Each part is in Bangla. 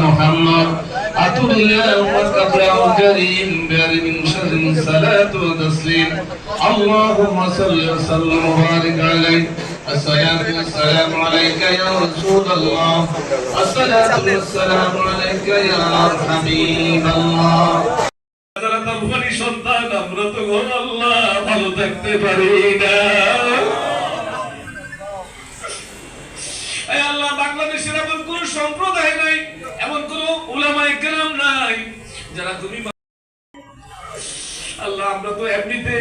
محمد أطول الله وقبله الكريم من شر صلاة وتسليم اللهم صل وسلم وبارك عليه الصلاة والسلام عليك يا رسول الله الصلاة والسلام عليك يا حبيب الله সন্তান আমরা তো আল্লাহ ভালো থাকতে পারি না। আল্লাহ বাংলাদেশের এমন কোন সম্প্রদায় নাই, এমন কোন উলামায়ে কেরাম নাই যারা তুমি আল্লাহ আমরা তো এমনিতে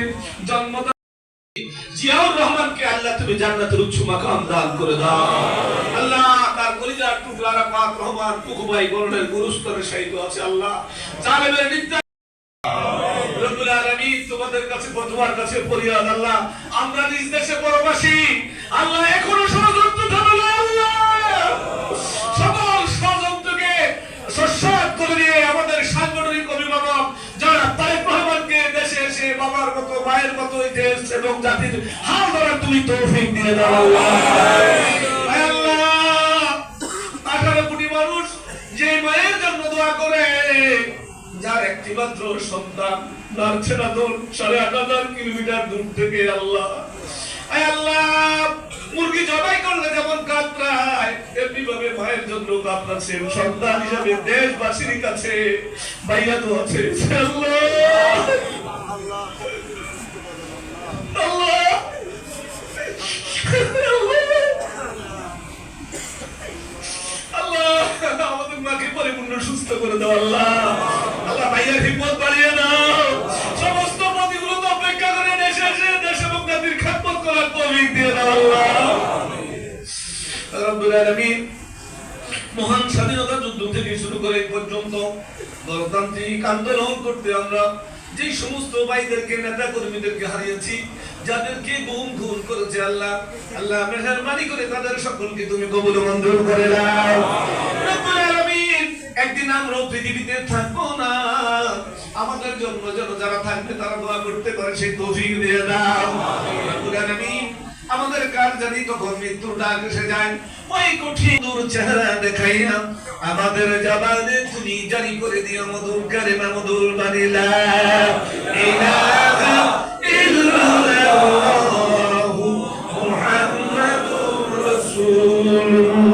জন্মদাতা জিয়াউর রহমানকে আল্লাহ তুমি জান্নাতের উচ্চ মাকাম দান করে দাও। আল্লাহ তার কলিজার টুকরা পাক রহমান কুকুবাই বরণের গুরুস্তরে শহীদ আছে। আল্লাহ জালেমের নিন্দা রব্বুল আলামিন তোমাদের কাছে বদুয়ার কাছে ফরিয়াদ। আল্লাহ আমরা নিজ দেশে পরবাসী, আল্লাহ এখনো ষড়যন্ত্র থামলো। আল্লাহ সকল ষড়যন্ত্রকে সশ্বাত করে দিয়ে আমাদের সাংগঠনিক অভিভাবক যারা তারেক রহমানকে দেশে এসে বাবার মতো মায়ের মতো দেশ এবং জাতির হাল ধরার তুমি তৌফিক দিয়ে দাও। আল্লাহ 18 কোটি মানুষ যে মায়ের জন্য দোয়া করে, যার একটি মাত্র সন্তান নারছে না দূর 8,500 কিলোমিটার দূর থেকে। আল্লাহ মুরগি জবাই করলে যেমন কাতরায় এমনি ভাবে মায়ের জন্য কাতরাচ্ছেন। সন্তান হিসাবে দেশবাসীর কাছে বাইয়া তো আছে। আমাদের মাকে পরিপূর্ণ সুস্থ করে দাও। আল্লাহ ভাইয়ার হিম্মত বাড়িয়ে দাও। সমস্ত প্রতিগুলো তো অপেক্ষা করে দেশে এসে দেশ এবং জাতির খেদমত করার তৌফিক দিয়ে দাও। আল্লাহ রব্বুল আলামিন মহান স্বাধীনতা যুদ্ধ থেকে শুরু করে পর্যন্ত গণতান্ত্রিক আন্দোলন করতে আমরা যে সমস্ত ভাইদেরকে নেতা কর্মীদেরকে হারিয়েছি, যাদেরকে গুম খুন করেছে, আল্লাহ মেহেরবানি করে তাদের সকলকে তুমি কবুল মঞ্জুর করে নাও। রব্বুল আলামিন একদিন আমরা পৃথিবীতে থাকবো না, আমাদের জন্য যেন যারা থাকবে তারা দোয়া করতে পারে সেই তৌফিক দিয়ে দাও। রব্বুল আলামিন আমাদের কার জানি তখন মৃত্যুর ডাক এসে যায়, ওই কঠিন দূর চেহারা দেখাইয়া আমাদের জবানে তুমি জারি করে দিও মধুর কালেমা, মধুর বাণী লা ইলাহা ইল্লাল্লাহু মুহাম্মাদুর রাসূলুল্লাহ।